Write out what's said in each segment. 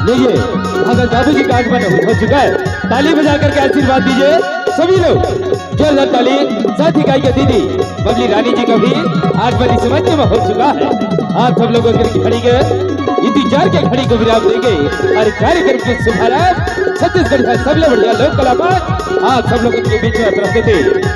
लीजिए अगर बाबूजी का आगमन हो चुका है, ताली बजा करके आशीर्वाद दीजिए सभी लोग। जोरदार ताली। साथ ही गाय के दीदी बबली रानी जी का भी आगमन इस मंच में हो चुका है। आप सब लोगों की खड़ी के इंतजार के घड़ी को विराम देंगे और कार्यक्रम के शुभारंभ छत्तीसगढ़ का सबसे बढ़िया लोक कलाकार आप सब लोगों के बीच में प्रस्तुति।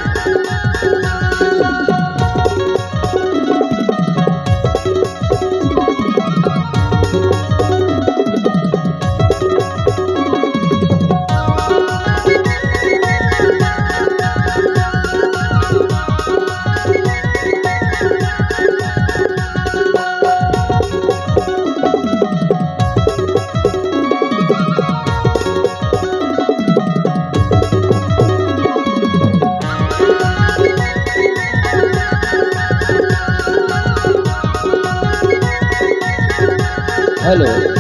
हेलो।